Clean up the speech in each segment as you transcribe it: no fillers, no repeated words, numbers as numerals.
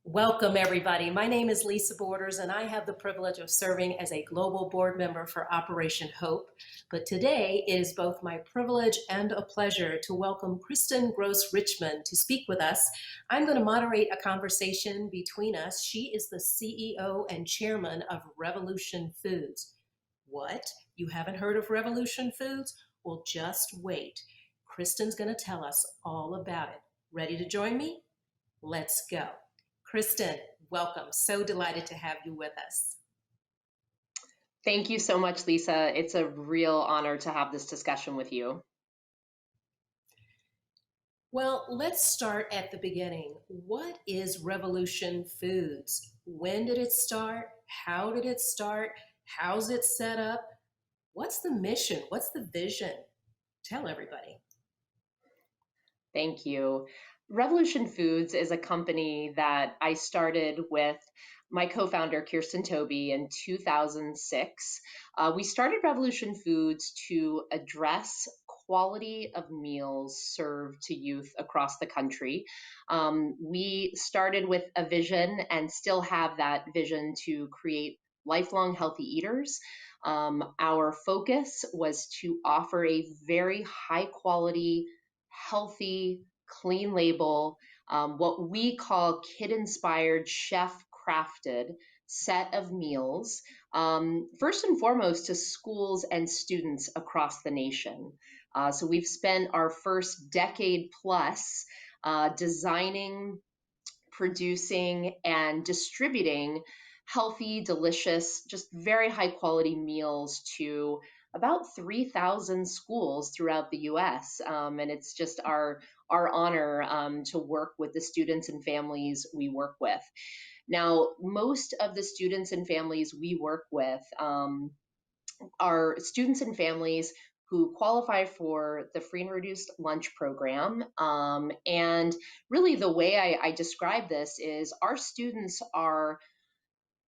Welcome, everybody. My name is Lisa Borders, and I have the privilege of serving as a global board member for Operation Hope. But today it is both my privilege and a pleasure to welcome Kristin Groos Richmond to speak with us. I'm going to moderate a conversation between us. She is the CEO and chairman of Revolution Foods. What? You haven't heard of Revolution Foods? Well, just wait. Kristin's going to tell us all about it. Ready to join me? Let's go. Kristin, welcome. So delighted to have you with us. Thank you so much, Lisa. It's a real honor to have this discussion with you. Well, let's start at the beginning. What is Revolution Foods? When did it start? How did it start? How's it set up? What's the mission? What's the vision? Tell everybody. Thank you. Revolution Foods is a company that I started with my co-founder, Kirsten Toby, in 2006. We started Revolution Foods to address quality of meals served to youth across the country. We started with a vision and still have that vision to create lifelong healthy eaters. Our focus was to offer a very high quality, healthy, clean label, what we call kid inspired, chef crafted set of meals, first and foremost to schools and students across the nation. So we've spent our first decade plus designing, producing, and distributing healthy, delicious, just very high quality meals to about 3,000 schools throughout the US. And it's just our honor to work with the students and families we work with. Now, most of the students and families we work with are students and families who qualify for the free and reduced lunch program. And really the way I describe this is our students are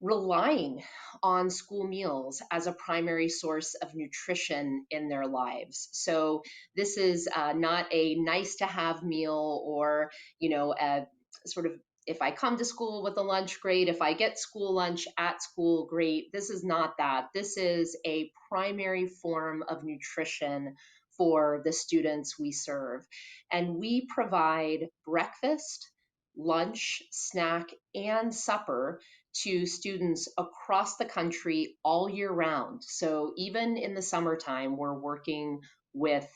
relying on school meals as a primary source of nutrition in their lives. So this is not a nice to have meal or, a sort of if I come to school with a lunch, great. If I get school lunch at school, great. This is not that. This is a primary form of nutrition for the students we serve. And we provide breakfast, lunch, snack, and supper to students across the country all year round. So even in the summertime, we're working with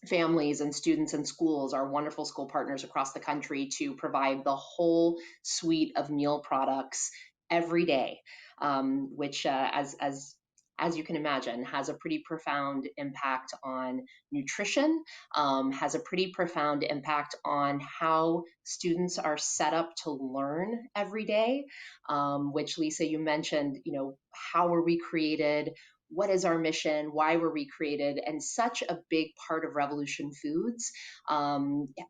families and students and schools, our wonderful school partners across the country, to provide the whole suite of meal products every day, which, as you can imagine, has a pretty profound impact on nutrition, has a pretty profound impact on how students are set up to learn every day, which Lisa, you mentioned, how were we created? What is our mission? Why were we created? And such a big part of Revolution Foods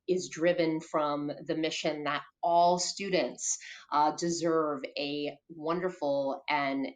is driven from the mission that all students deserve a wonderful and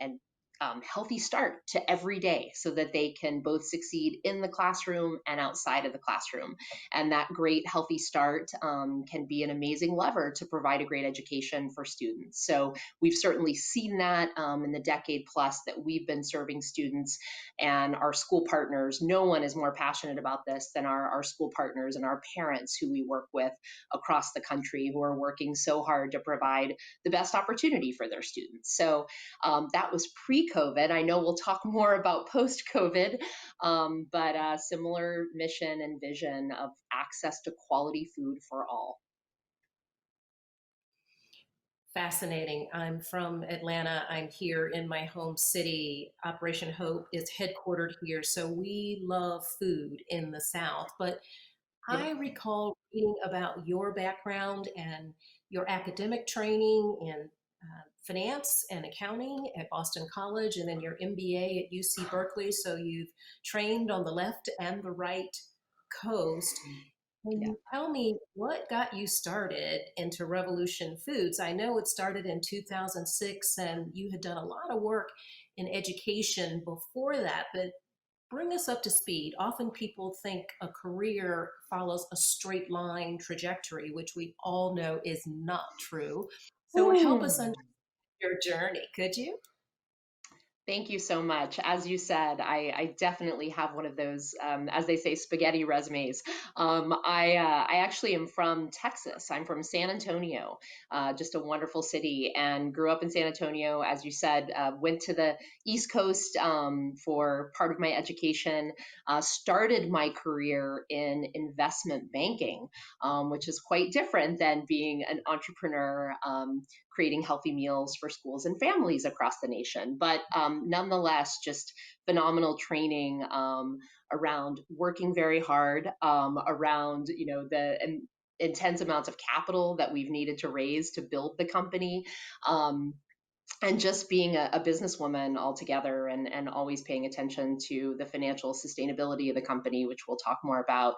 healthy start to every day so that they can both succeed in the classroom and outside of the classroom. And that great healthy start can be an amazing lever to provide a great education for students. So we've certainly seen that in the decade plus that we've been serving students and our school partners. No one is more passionate about this than our school partners and our parents who we work with across the country who are working so hard to provide the best opportunity for their students. So that was pre-COVID. I know we'll talk more about post-COVID, but a similar mission and vision of access to quality food for all. Fascinating. I'm from Atlanta. I'm here in my home city. Operation Hope is headquartered here, so we love food in the South. But Yep. I recall reading about your background and your academic training in finance and accounting at Boston College, and then your MBA at UC Berkeley. So you've trained on the left and the right coast. Can Yeah. you tell me what got you started into Revolution Foods? I know it started in 2006 and you had done a lot of work in education before that, but bring us up to speed. Often people think a career follows a straight line trajectory, which we all know is not true. So help us understand your journey, could you? Thank you so much. As you said, I definitely have one of those, as they say, spaghetti resumes. I actually am from Texas. I'm from San Antonio, just a wonderful city, and grew up in San Antonio. As you said, went to the East Coast for part of my education. Started my career in investment banking, which is quite different than being an entrepreneur. Creating healthy meals for schools and families across the nation. But nonetheless, just phenomenal training around working very hard, around the intense amounts of capital that we've needed to raise to build the company. Um, and just being a businesswoman altogether, and always paying attention to the financial sustainability of the company, which we'll talk more about.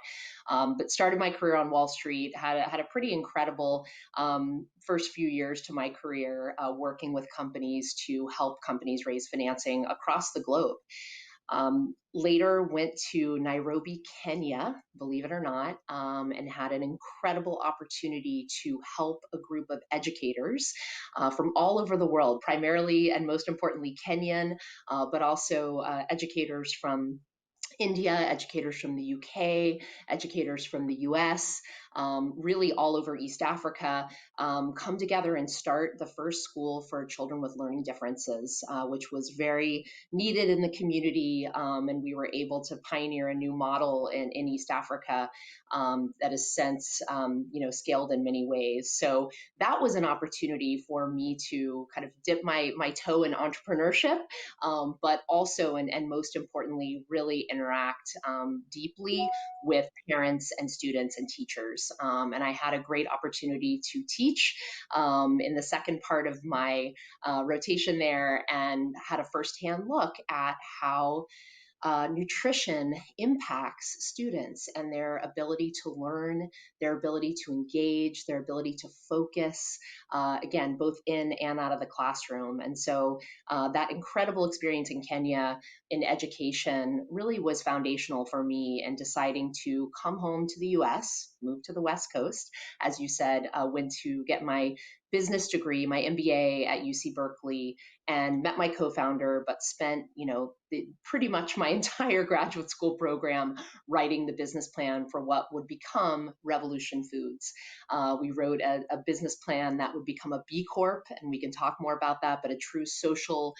But started my career on Wall Street, had a pretty incredible first few years to my career, working with companies to help companies raise financing across the globe. Later went to Nairobi, Kenya, believe it or not, and had an incredible opportunity to help a group of educators from all over the world, primarily and most importantly Kenyan, but also educators from India, educators from the UK, educators from the US, really all over East Africa, come together and start the first school for children with learning differences, which was very needed in the community. And we were able to pioneer a new model in East Africa that has since, scaled in many ways. So that was an opportunity for me to kind of dip my toe in entrepreneurship, but also, and most importantly, really interact deeply with parents and students and teachers. And I had a great opportunity to teach in the second part of my rotation there, and had a firsthand look at how nutrition impacts students and their ability to learn, their ability to engage, their ability to focus, again, both in and out of the classroom. And so that incredible experience in Kenya in education really was foundational for me in deciding to come home to the US, move to the West Coast. As you said, went to get my business degree, my MBA at UC Berkeley, and met my co-founder, but spent, pretty much my entire graduate school program writing the business plan for what would become Revolution Foods. We wrote a business plan that would become a B Corp, and we can talk more about that, but a true social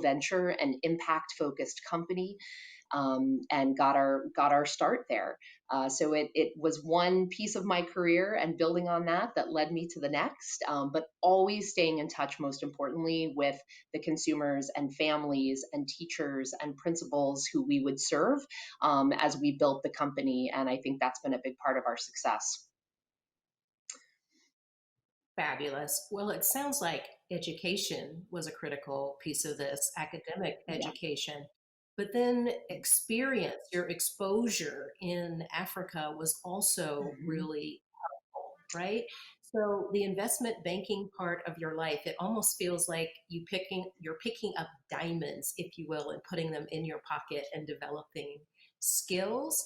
venture and impact focused company, and got our start there. So it was one piece of my career and building on that led me to the next, but always staying in touch, most importantly, with the consumers and families and teachers and principals who we would serve as we built the company. And I think that's been a big part of our success. Fabulous. Well, it sounds like education was a critical piece of this, academic Yeah. education. But then experience, your exposure in Africa was also Mhm. really helpful, right? So the investment banking part of your life, it almost feels like you're picking up diamonds, if you will, and putting them in your pocket and developing skills.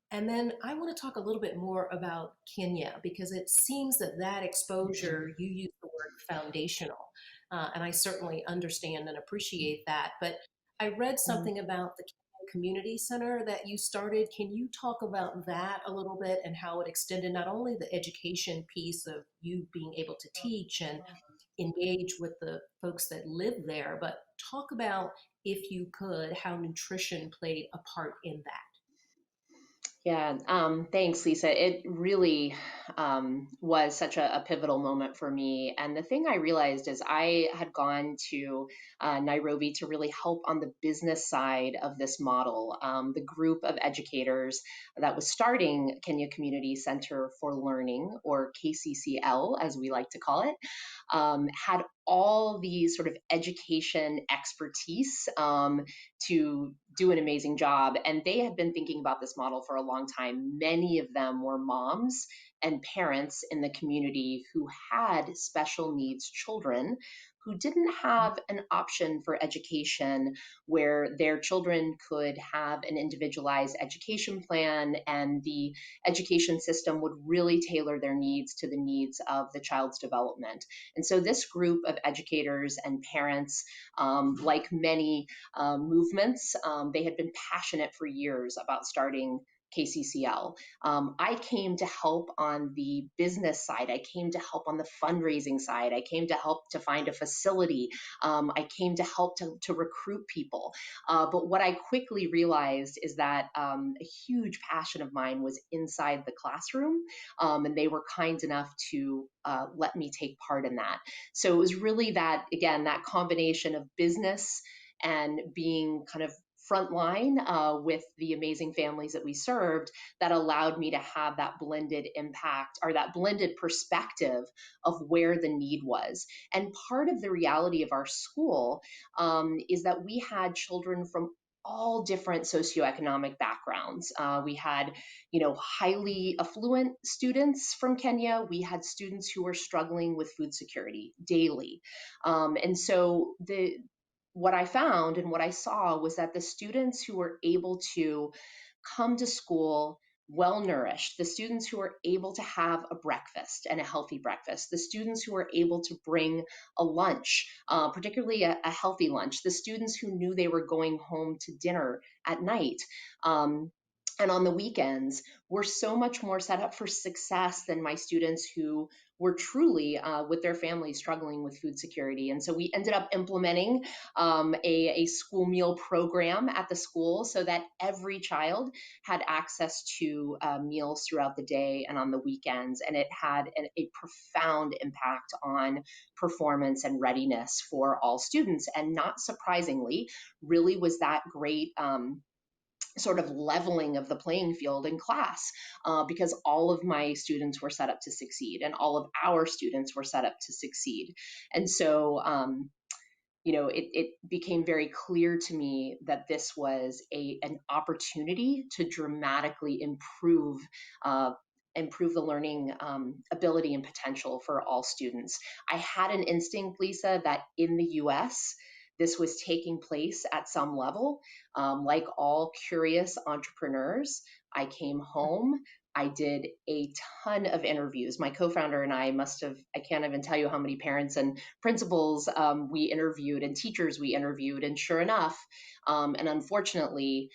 And then I want to talk a little bit more about Kenya because it seems that that exposure, Mhm. you use the word foundational, and I certainly understand and appreciate that. But I read Mhm. something about the Kenya Community Center that you started. Can you talk about that a little bit and how it extended not only the education piece of you being able to teach and engage with the folks that live there, but talk about, if you could, how nutrition played a part in that? Yeah, thanks, Lisa. It really was such a pivotal moment for me. And the thing I realized is I had gone to Nairobi to really help on the business side of this model. The group of educators that was starting Kenya Community Center for Learning, or KCCL, as we like to call it, had all the sort of education expertise to do an amazing job. And they had been thinking about this model for a long time. Many of them were moms and parents in the community who had special needs children who didn't have an option for education where their children could have an individualized education plan and the education system would really tailor their needs to the needs of the child's development. And so this group of educators and parents, like many movements, they had been passionate for years about starting KCCL. I came to help on the business side. I came to help on the fundraising side. I came to help to find a facility. I came to help to recruit people. But what I quickly realized is that a huge passion of mine was inside the classroom, and they were kind enough to let me take part in that. So it was really that, again, that combination of business and being kind of frontline with the amazing families that we served that allowed me to have that blended impact or that blended perspective of where the need was. And part of the reality of our school is that we had children from all different socioeconomic backgrounds. We had, highly affluent students from Kenya. We had students who were struggling with food security daily. And so what I found and what I saw was that the students who were able to come to school well nourished, the students who were able to have a breakfast and a healthy breakfast, the students who were able to bring a lunch, particularly a healthy lunch, the students who knew they were going home to dinner at night. And on the weekends, were so much more set up for success than my students who were truly with their families struggling with food security. And so we ended up implementing a school meal program at the school so that every child had access to meals throughout the day and on the weekends. And it had a profound impact on performance and readiness for all students. And not surprisingly, really was that great sort of leveling of the playing field in class because all of my students were set up to succeed and all of our students were set up to succeed. And so, it became very clear to me that this was an opportunity to dramatically improve the learning ability and potential for all students. I had an instinct, Lisa, that in the US, this was taking place at some level. Like all curious entrepreneurs, I came home. I did a ton of interviews. My co-founder and I can't even tell you how many parents and principals we interviewed and teachers we interviewed. And sure enough, and unfortunately,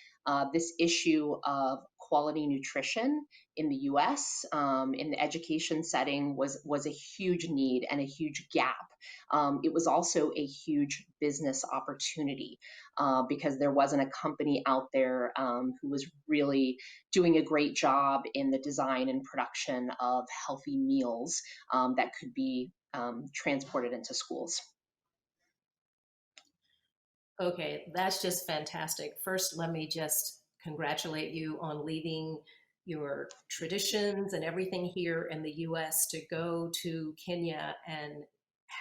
this issue of quality nutrition in the US in the education setting was a huge need and a huge gap. It was also a huge business opportunity because there wasn't a company out there who was really doing a great job in the design and production of healthy meals that could be transported into schools. Okay, that's just fantastic. First, let me just congratulate you on leaving your traditions and everything here in the US to go to Kenya and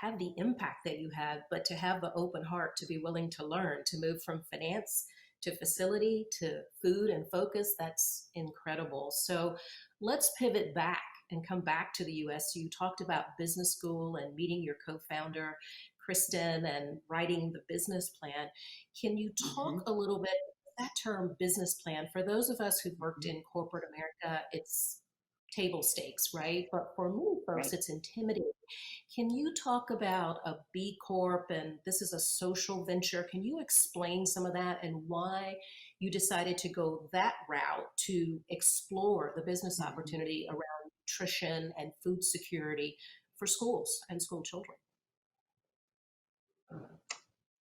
have the impact that you have, but to have the open heart to be willing to learn, to move from finance to facility to food and focus. That's incredible. So let's pivot back and come back to the US. You talked about business school and meeting your co founder, Kristin, and writing the business plan. Can you talk a little bit? That term business plan, for those of us who've worked in corporate America, it's table stakes, right? But for many folks, Right. it's intimidating. Can you talk about a B Corp and this is a social venture? Can you explain some of that and why you decided to go that route to explore the business Mhm. opportunity around nutrition and food security for schools and school children?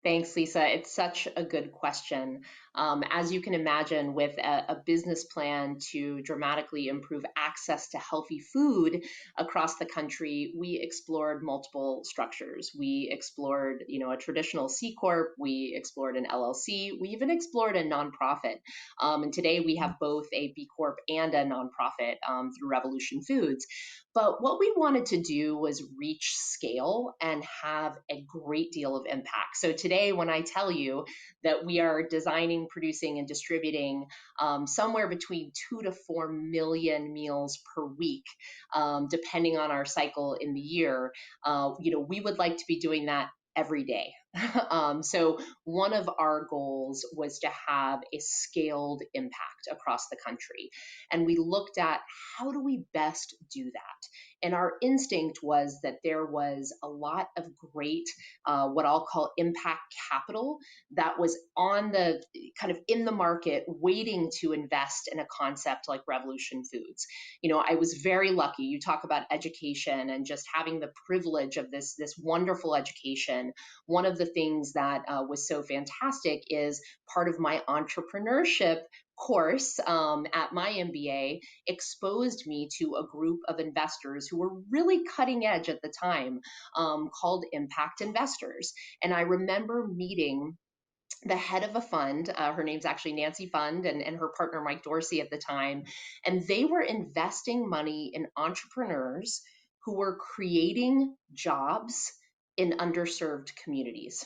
Thanks, Lisa. It's such a good question. As you can imagine, with a business plan to dramatically improve access to healthy food across the country, we explored multiple structures. We explored, a traditional C corp. We explored an LLC. We even explored a nonprofit. And today we have both a B corp and a nonprofit through Revolution Foods. But what we wanted to do was reach scale and have a great deal of impact. So today today, when I tell you that we are designing, producing, and distributing somewhere between 2 to 4 million meals per week, depending on our cycle in the year, we would like to be doing that every day. So one of our goals was to have a scaled impact across the country. And we looked at how do we best do that? And our instinct was that there was a lot of great, what I'll call impact capital that was on the kind of in the market waiting to invest in a concept like Revolution Foods. I was very lucky. You talk about education and just having the privilege of this wonderful education. One of the things that was so fantastic is part of my entrepreneurship course at my MBA exposed me to a group of investors who were really cutting edge at the time, called impact investors. And I remember meeting the head of a fund. Her name's actually Nancy Fund, and her partner Mike Dorsey at the time. And they were investing money in entrepreneurs who were creating jobs in underserved communities.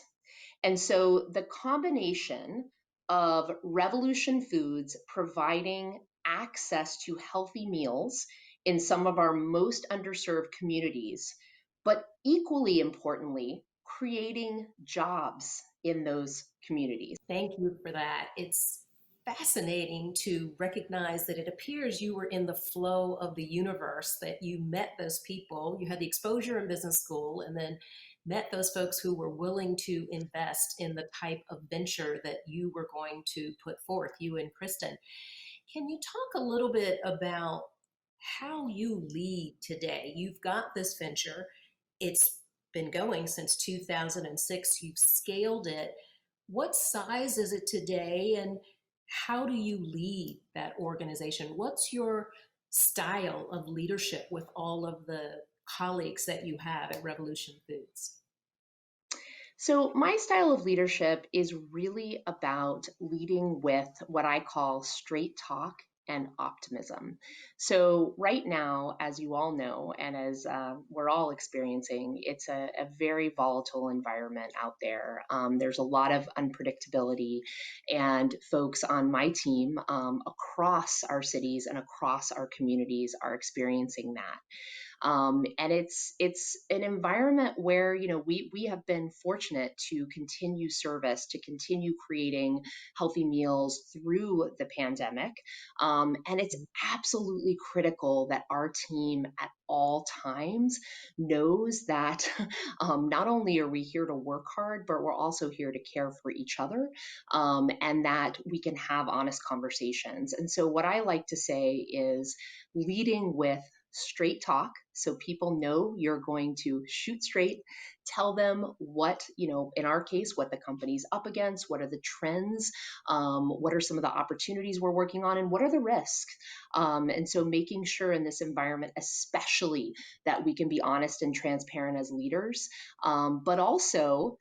And so the combination of Revolution Foods providing access to healthy meals in some of our most underserved communities, but equally importantly, creating jobs in those communities. Thank you for that. It's fascinating to recognize that it appears you were in the flow of the universe, that you met those people, you had the exposure in business school, and then met those folks who were willing to invest in the type of venture that you were going to put forth, you and Kristin. Can you talk a little bit about how you lead today? You've got this venture. It's been going since 2006. You've scaled it. What size is it today, and how do you lead that organization? What's your style of leadership with all of the colleagues that you have at Revolution Foods? So, my style of leadership is really about leading with what I call straight talk and optimism. So, right now, as you all know, and as we're all experiencing, it's a very volatile environment out there. There's a lot of unpredictability, and folks on my team across our cities and across our communities are experiencing that. And it's an environment where we have been fortunate to continue service, to continue creating healthy meals through the pandemic, and it's absolutely critical that our team at all times knows that not only are we here to work hard, but we're also here to care for each other, and that we can have honest conversations. And so what I like to say is leading with straight talk, so people know you're going to shoot straight, tell them what, in our case, what the company's up against, what are the trends, what are some of the opportunities we're working on, and what are the risks. And so making sure in this environment, especially, that we can be honest and transparent as leaders, but also,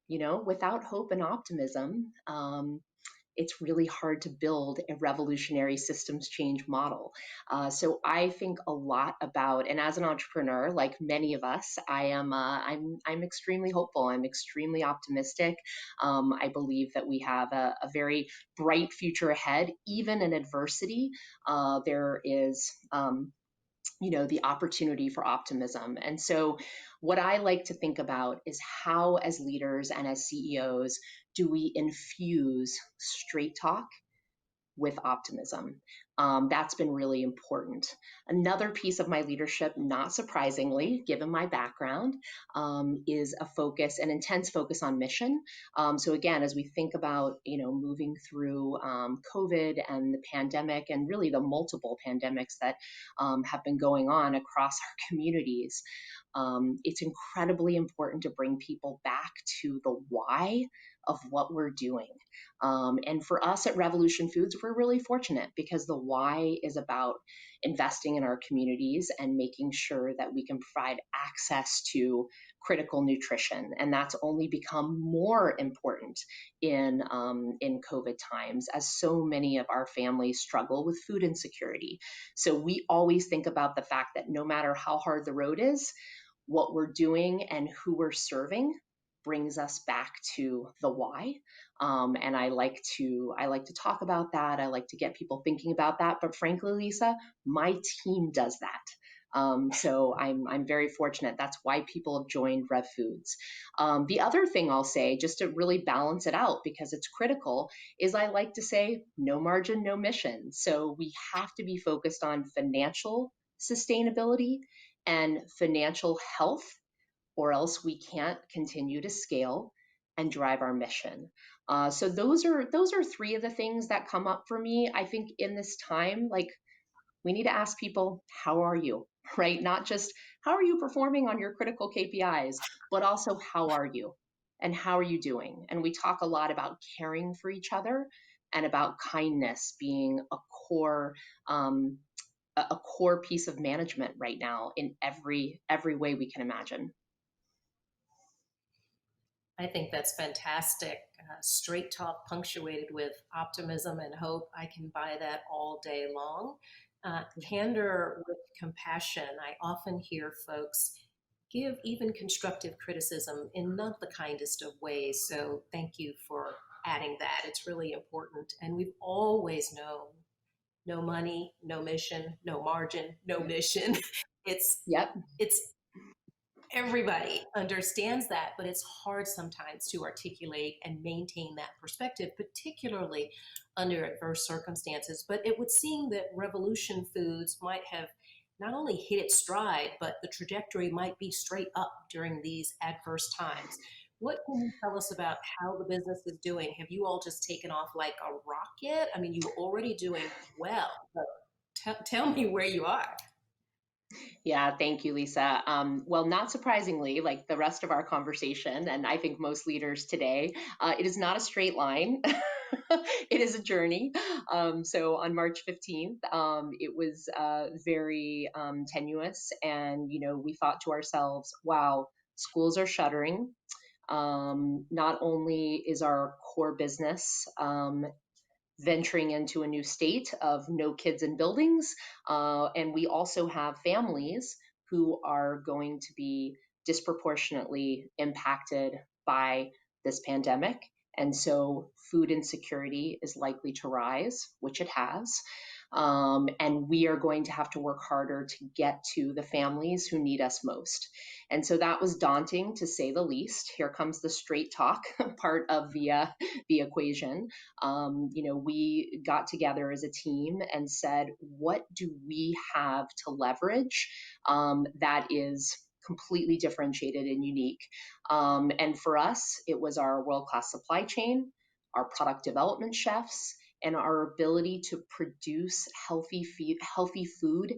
without hope and optimism, it's really hard to build a revolutionary systems change model. So I think a lot about, and as an entrepreneur, like many of us, I'm extremely hopeful. I'm extremely optimistic. I believe that we have a very bright future ahead, even in adversity. There is the opportunity for optimism. And so what I like to think about is how, as leaders and as CEOs, do we infuse straight talk with optimism? That's been really important. Another piece of my leadership, not surprisingly, given my background, is an intense focus on mission. So again, as we think about, moving through COVID and the pandemic, and really the multiple pandemics that have been going on across our communities, it's incredibly important to bring people back to the why of what we're doing. And for us at Revolution Foods, we're really fortunate because the why is about investing in our communities and making sure that we can provide access to critical nutrition. And that's only become more important in COVID times, as so many of our families struggle with food insecurity. So we always think about the fact that no matter how hard the road is, what we're doing and who we're serving brings us back to the why. And I like to talk about that. I like to get people thinking about that. But frankly, Lisa, my team does that. So I'm very fortunate. That's why people have joined Rev Foods. The other thing I'll say, just to really balance it out because it's critical, is I like to say no margin, no mission. So we have to be focused on financial sustainability and financial health, or else we can't continue to scale and drive our mission. So those are three of the things that come up for me. I think in this time, like, we need to ask people, how are you? Right? Not just how are you performing on your critical KPIs, but also how are you and how are you doing? And we talk a lot about caring for each other and about kindness being um, a core piece of management right now in every way we can imagine. I think that's fantastic. Straight talk punctuated with optimism and hope. I can buy that all day long. Candor with compassion. I often hear folks give even constructive criticism in not the kindest of ways. So thank you for adding that. It's really important. And we've always known no money, no mission, no margin, no mission. It's Yep. it's everybody understands that, but it's hard sometimes to articulate and maintain that perspective, particularly under adverse circumstances. But it would seem that Revolution Foods might have not only hit its stride, but the trajectory might be straight up during these adverse times. What can you tell us about how the business is doing? Have you all just taken off like a rocket? I mean, you were already doing well, but tell me where you are. Yeah, thank you, Lisa. Well, not surprisingly, like the rest of our conversation, and I think most leaders today, it is not a straight line. It is a journey. So on March 15th, it was very tenuous. And, we thought to ourselves, wow, schools are shuttering. Not only is our core business venturing into a new state of no kids in buildings. And we also have families who are going to be disproportionately impacted by this pandemic. And so food insecurity is likely to rise, which it has. And we are going to have to work harder to get to the families who need us most. And so that was daunting, to say the least. Here comes the straight talk part of the equation. We got together as a team and said, what do we have to leverage that is completely differentiated and unique? And for us, it was our world-class supply chain, our product development chefs, and our ability to produce healthy food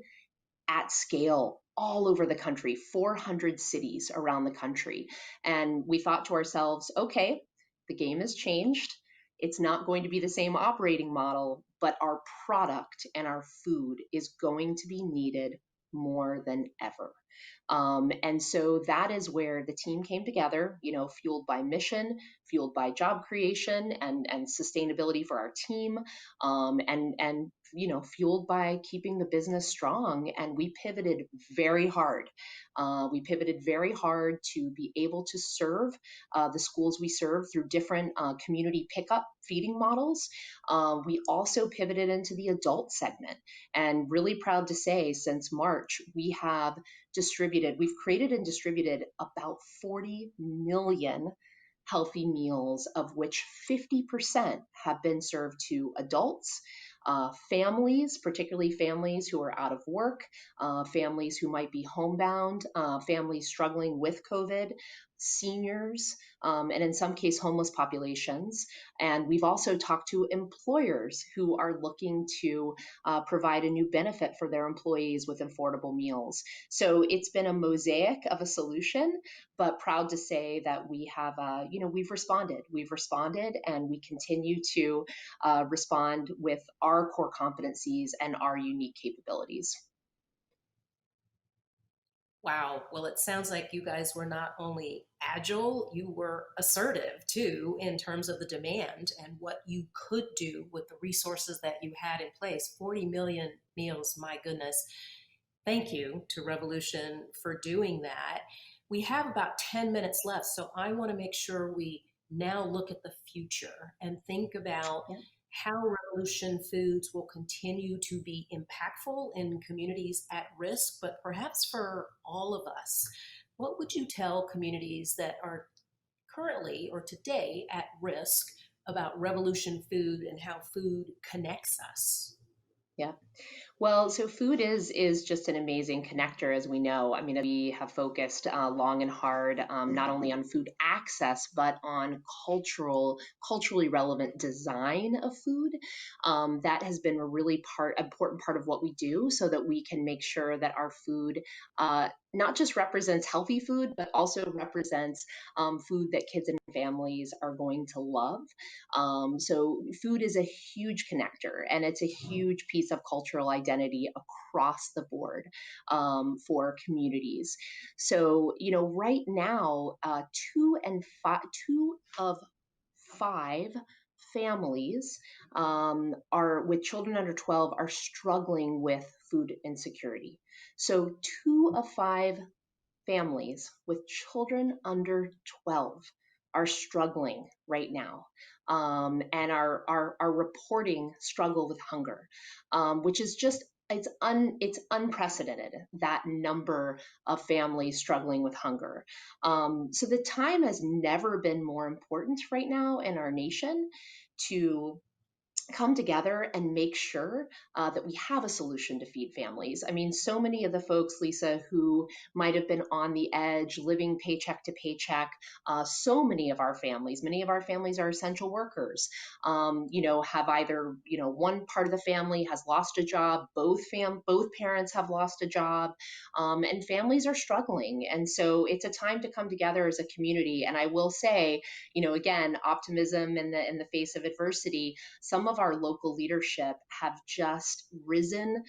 at scale all over the country, 400 cities around the country. And we thought to ourselves, okay, the game has changed. It's not going to be the same operating model, but our product and our food is going to be needed more than ever. And so that is where the team came together, fueled by mission, fueled by job creation and sustainability for our team, and fueled by keeping the business strong. And we pivoted very hard. We pivoted very hard to be able to serve the schools we serve through different community pickup feeding models. We also pivoted into the adult segment, and really proud to say, since March, we've created and distributed about 40 million healthy meals, of which 50% have been served to adults, families, particularly families who are out of work, families who might be homebound, families struggling with COVID, seniors, and in some case, homeless populations. And we've also talked to employers who are looking to provide a new benefit for their employees with affordable meals. So it's been a mosaic of a solution, but proud to say that we've responded. We've responded, and we continue to respond with our core competencies and our unique capabilities. Wow. Well, it sounds like you guys were not only agile, you were assertive too, in terms of the demand and what you could do with the resources that you had in place. 40 million meals, my goodness. Thank you to Revolution for doing that. We have about 10 minutes left, so I want to make sure we now look at the future and think about Yeah. how Revolution Foods will continue to be impactful in communities at risk, but perhaps for all of us. What would you tell communities that are currently or today at risk about Revolution Food and how food connects us? Yeah. Well, so food is just an amazing connector, as we know. I mean, we have focused long and hard, not only on food access, but on culturally relevant design of food. That has been a really important part of what we do, so that we can make sure that our food not just represents healthy food, but also represents food that kids and families are going to love. So food is a huge connector, and it's a huge piece of cultural identity across the board for communities. So, right now, two of five families are with children under 12 are struggling with food insecurity. So, two of five families with children under 12 are struggling right now, and are reporting struggle with hunger, which is just it's unprecedented, that number of families struggling with hunger. So the time has never been more important right now in our nation to come together and make sure that we have a solution to feed families. I mean, so many of the folks, Lisa, who might have been on the edge, living paycheck to paycheck, many of our families are essential workers, have either, one part of the family has lost a job, both parents have lost a job, and families are struggling. And so it's a time to come together as a community. And I will say, again, optimism in the face of adversity. Some of our local leadership have just risen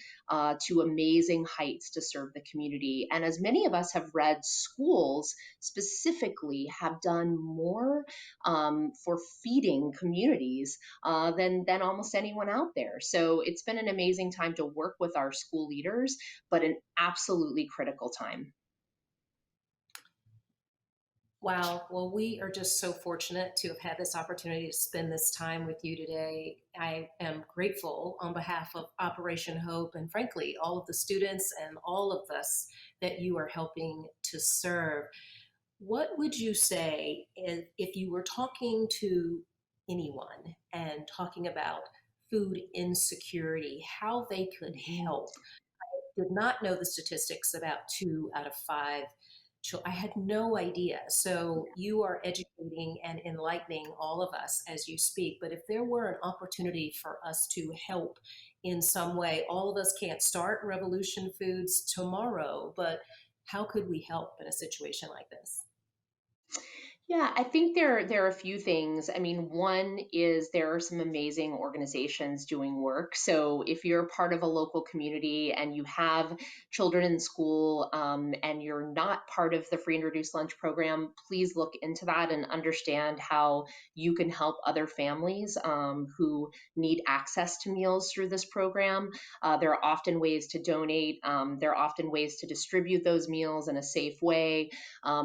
to amazing heights to serve the community. And as many of us have read, schools specifically have done more for feeding communities than almost anyone out there. So it's been an amazing time to work with our school leaders, but an absolutely critical time. Wow. Well, we are just so fortunate to have had this opportunity to spend this time with you today. I am grateful on behalf of Operation Hope and, frankly, all of the students and all of us that you are helping to serve. What would you say if you were talking to anyone and talking about food insecurity, how they could Mhm. help? Did not know the statistics about 2 out of 5 children. I had no idea. So you are educating and enlightening all of us as you speak. But if there were an opportunity for us to help in some way, all of us can't start Revolution Foods tomorrow, but how could we help in a situation like this? Yeah, I think there are a few things. I mean, one is there are some amazing organizations doing work. So if you're part of a local community and you have children in school, and you're not part of the free and reduced lunch program, please look into that and understand how you can help other families who need access to meals through this program. There are often ways to donate. There are often ways to distribute those meals in a safe way.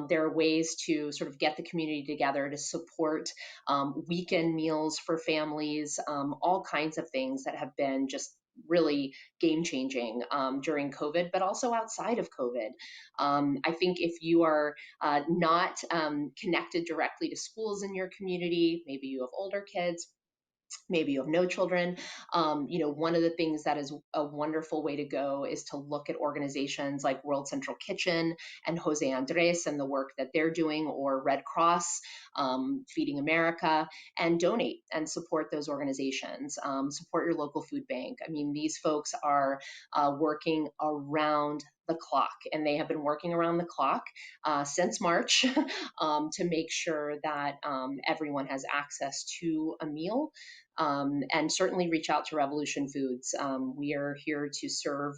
There are ways to sort of get the community together to support weekend meals for families, all kinds of things that have been just really game changing during COVID, but also outside of COVID. I think if you are not connected directly to schools in your community, maybe you have older kids, maybe you have no children. One of the things that is a wonderful way to go is to look at organizations like World Central Kitchen and Jose Andres and the work that they're doing, or Red Cross, Feeding America, and donate and support those organizations. Support your local food bank. I mean, these folks are working around the clock, and they have been working around the clock since March to make sure that everyone has access to a meal, and certainly reach out to Revolution Foods. We are here to serve,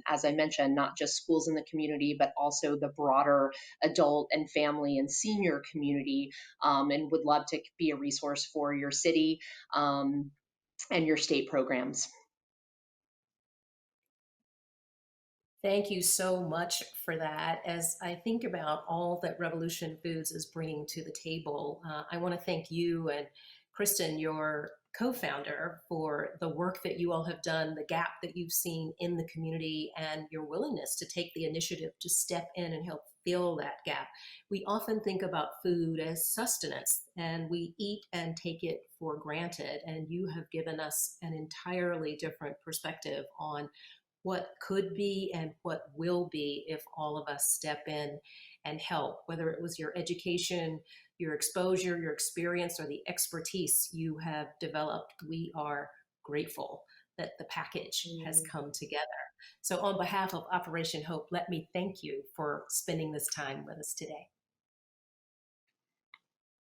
as I mentioned, not just schools in the community, but also the broader adult and family and senior community, and would love to be a resource for your city and your state programs. Thank you so much for that. As I think about all that Revolution Foods is bringing to the table, I want to thank you and Kristin, your co founder, for the work that you all have done, the gap that you've seen in the community, and your willingness to take the initiative to step in and help fill that gap. We often think about food as sustenance and we eat and take it for granted. And you have given us an entirely different perspective on what could be and what will be if all of us step in and help, whether it was your education, your exposure, your experience, or the expertise you have developed. We are grateful that the package has come together. So, on behalf of Operation Hope, let me thank you for spending this time with us today.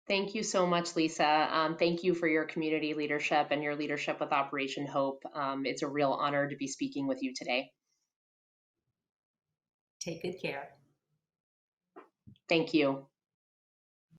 Thank you so much, Lisa. Thank you for your community leadership and your leadership with Operation Hope. It's a real honor to be speaking with you today. Take good care. Thank you.